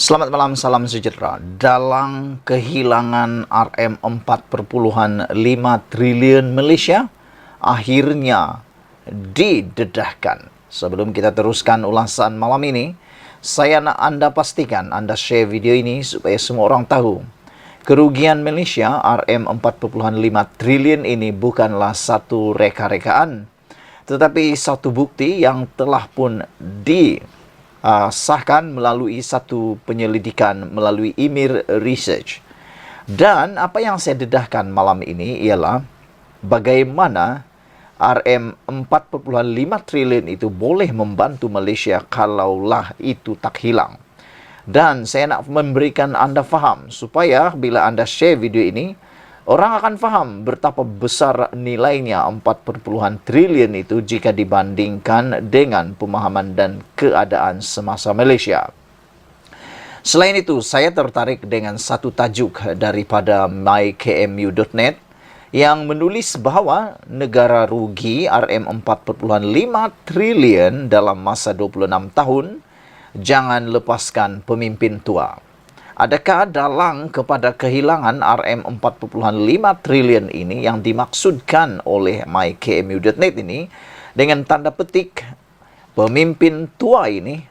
Selamat malam, salam sejahtera. Dalang kehilangan Rm4,5 triliun Malaysia akhirnya didedahkan. Sebelum kita teruskan ulasan malam ini, saya nak Anda pastikan Anda share video ini supaya semua orang tahu kerugian Malaysia Rm4,5 triliun ini bukanlah satu reka-rekaan, tetapi satu bukti yang telah pun disahkan melalui satu penyelidikan melalui Emir Research. Dan apa yang saya dedahkan malam ini ialah bagaimana Rm4,5 triliun itu boleh membantu Malaysia kalaulah itu tak hilang. Dan saya nak memberikan Anda faham supaya bila Anda share video ini, orang akan faham betapa besar nilainya 4 triliun itu jika dibandingkan dengan pemahaman dan keadaan semasa Malaysia. Selain itu, saya tertarik dengan satu tajuk daripada mykmu.net yang menulis bahawa negara rugi Rm4,5 triliun dalam masa 26 tahun, jangan lepaskan pemimpin tua. Adakah dalang kepada kehilangan Rm4,5 triliun ini yang dimaksudkan oleh mykmu.net ini dengan tanda petik pemimpin tua ini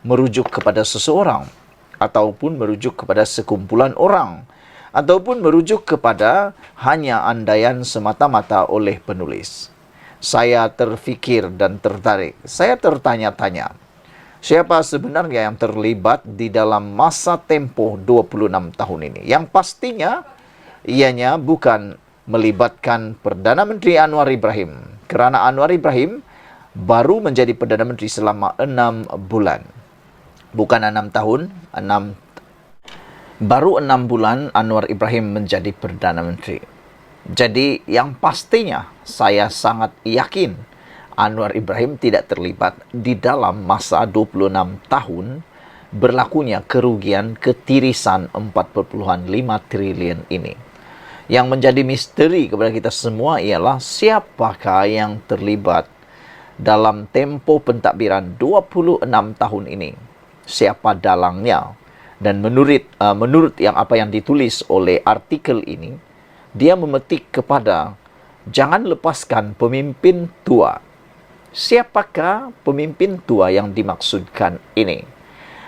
merujuk kepada seseorang ataupun merujuk kepada sekumpulan orang ataupun merujuk kepada hanya andaian semata-mata oleh penulis? Saya terfikir dan tertarik. Saya tertanya-tanya, siapa sebenarnya yang terlibat di dalam masa tempoh 26 tahun ini? Yang pastinya, ianya bukan melibatkan Perdana Menteri Anwar Ibrahim. Kerana Anwar Ibrahim baru menjadi Perdana Menteri selama 6 bulan. Bukan 6 tahun, baru 6 bulan Anwar Ibrahim menjadi Perdana Menteri. Jadi, yang pastinya saya sangat yakin Anwar Ibrahim tidak terlibat di dalam masa 26 tahun berlakunya kerugian ketirisan 4,5 triliun ini. Yang menjadi misteri kepada kita semua ialah siapakah yang terlibat dalam tempoh pentadbiran 26 tahun ini. Siapa dalangnya? Dan menurut apa yang ditulis oleh artikel ini, dia memetik kepada jangan lepaskan pemimpin tua. Siapakah pemimpin tua yang dimaksudkan ini?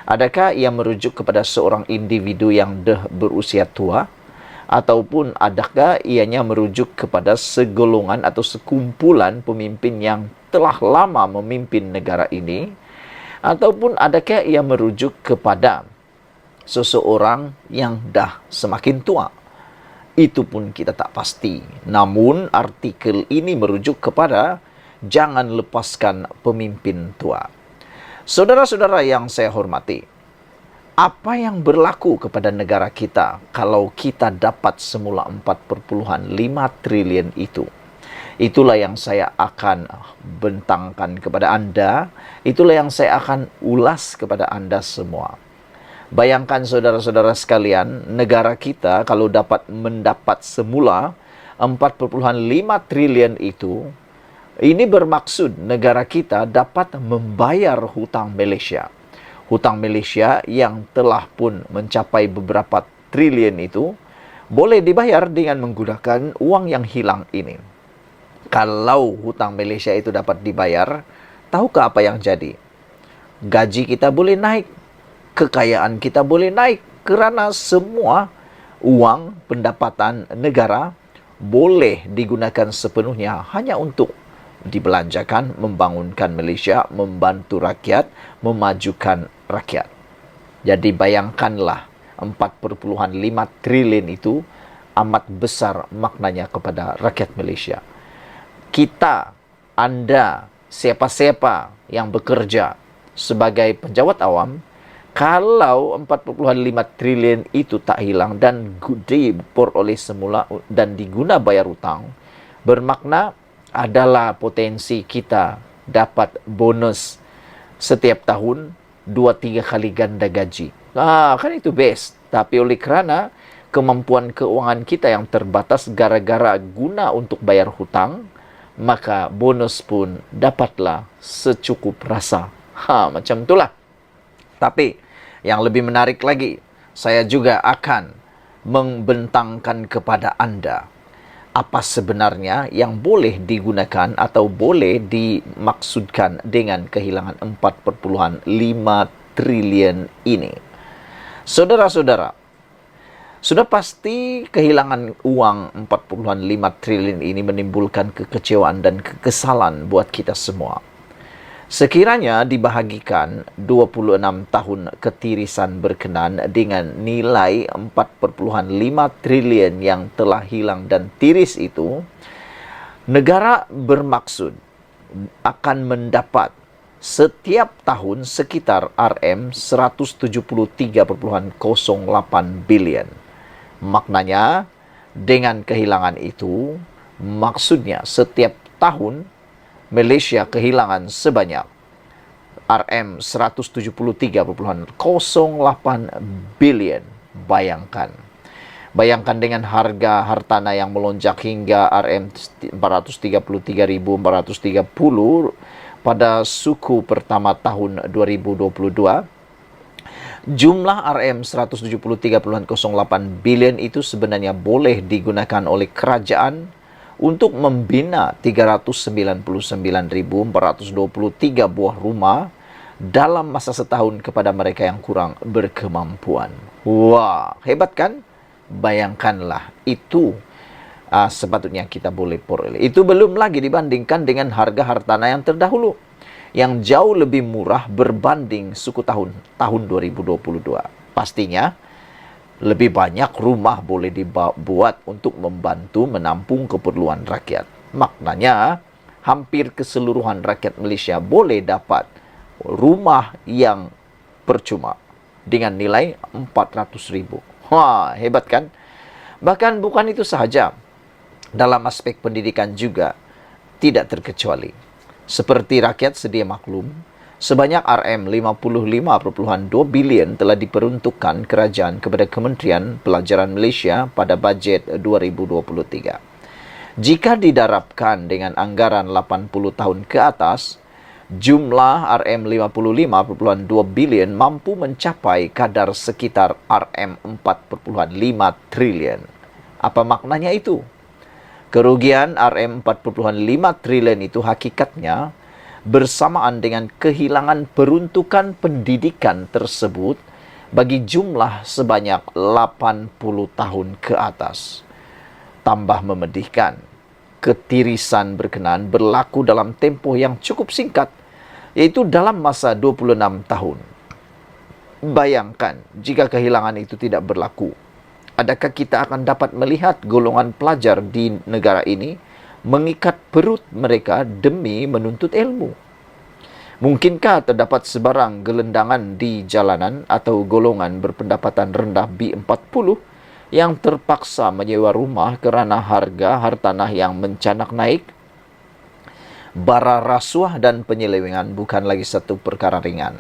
Adakah ia merujuk kepada seorang individu yang dah berusia tua? Ataupun adakah ianya merujuk kepada segolongan atau sekumpulan pemimpin yang telah lama memimpin negara ini? Ataupun adakah ia merujuk kepada seseorang yang dah semakin tua? Itu pun kita tak pasti. Namun artikel ini merujuk kepada jangan lepaskan pemimpin tua. Saudara-saudara yang saya hormati, apa yang berlaku kepada negara kita kalau kita dapat semula 4,5 triliun itu? Itulah yang saya akan bentangkan kepada Anda. Itulah yang saya akan ulas kepada Anda semua. Bayangkan saudara-saudara sekalian, negara kita kalau dapat mendapat semula 4,5 triliun itu, ini bermaksud negara kita dapat membayar hutang Malaysia. Hutang Malaysia yang telah pun mencapai beberapa triliun itu boleh dibayar dengan menggunakan uang yang hilang ini. Kalau hutang Malaysia itu dapat dibayar, tahukah apa yang jadi? Gaji kita boleh naik, kekayaan kita boleh naik kerana semua uang pendapatan negara boleh digunakan sepenuhnya hanya untuk dibelanjakan, membangunkan Malaysia, membantu rakyat, memajukan rakyat. Jadi bayangkanlah 4,5 triliun itu amat besar maknanya kepada rakyat Malaysia. Kita, Anda, siapa-siapa yang bekerja sebagai penjawat awam, kalau 4,5 triliun itu tak hilang dan diperoleh semula dan diguna bayar hutang, bermakna adalah potensi kita dapat bonus setiap tahun 2-3 kali ganda gaji. Kan itu best. Tapi oleh kerana kemampuan keuangan kita yang terbatas gara-gara guna untuk bayar hutang, maka bonus pun dapatlah secukup rasa. Macam itulah. Tapi Yang lebih menarik lagi, saya juga akan membentangkan kepada Anda apa sebenarnya yang boleh digunakan atau boleh dimaksudkan dengan kehilangan 4,5 triliun ini. Saudara-saudara, sudah pasti kehilangan uang 4,5 triliun ini menimbulkan kekecewaan dan kekesalan buat kita semua. Sekiranya dibahagikan 26 tahun ketirisan berkenan dengan nilai 4,5 triliun yang telah hilang dan tiris itu, negara bermaksud akan mendapat setiap tahun sekitar RM 173,08 bilion. Maknanya, dengan kehilangan itu, maksudnya setiap tahun Malaysia kehilangan sebanyak RM 173,08 bilion. Bayangkan. Bayangkan dengan harga hartanah yang melonjak hingga RM 433.430 pada suku pertama tahun 2022. Jumlah RM 173,08 bilion itu sebenarnya boleh digunakan oleh kerajaan untuk membina 399.423 buah rumah dalam masa setahun kepada mereka yang kurang berkemampuan. Wah, hebat kan? Bayangkanlah, itu sepatutnya kita boleh peroleh. Itu belum lagi dibandingkan dengan harga hartanah yang terdahulu, yang jauh lebih murah berbanding suku tahun 2022. Pastinya, lebih banyak rumah boleh dibuat untuk membantu menampung keperluan rakyat. Maknanya, hampir keseluruhan rakyat Malaysia boleh dapat rumah yang percuma dengan nilai 400,000. Wah, hebat kan? Bahkan bukan itu sahaja. Dalam aspek pendidikan juga tidak terkecuali. Seperti rakyat sedia maklum, sebanyak RM 55,2 bilion telah diperuntukkan kerajaan kepada Kementerian Pelajaran Malaysia pada bajet 2023. Jika didarabkan dengan anggaran 80 tahun ke atas, jumlah RM 55,2 bilion mampu mencapai kadar sekitar RM 4,5 triliun. Apa maknanya itu? Kerugian RM 4,5 triliun itu hakikatnya bersamaan dengan kehilangan peruntukan pendidikan tersebut bagi jumlah sebanyak 80 tahun ke atas. Tambah memedihkan, ketirisan berkenaan berlaku dalam tempoh yang cukup singkat, yaitu dalam masa 26 tahun. Bayangkan jika kehilangan itu tidak berlaku. Adakah kita akan dapat melihat golongan pelajar di negara ini mengikat perut mereka demi menuntut ilmu? Mungkinkah terdapat sebarang gelendangan di jalanan atau golongan berpendapatan rendah B40 yang terpaksa menyewa rumah kerana harga hartanah yang mencanak naik? Bara rasuah dan penyelewengan bukan lagi satu perkara ringan.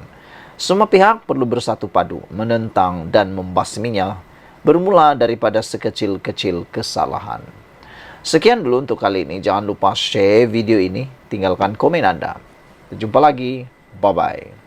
Semua pihak perlu bersatu padu menentang dan membasminya, bermula daripada sekecil-kecil kesalahan. Sekian dulu untuk kali ini. Jangan lupa share video ini, tinggalkan komen Anda. Jumpa lagi. Bye-bye.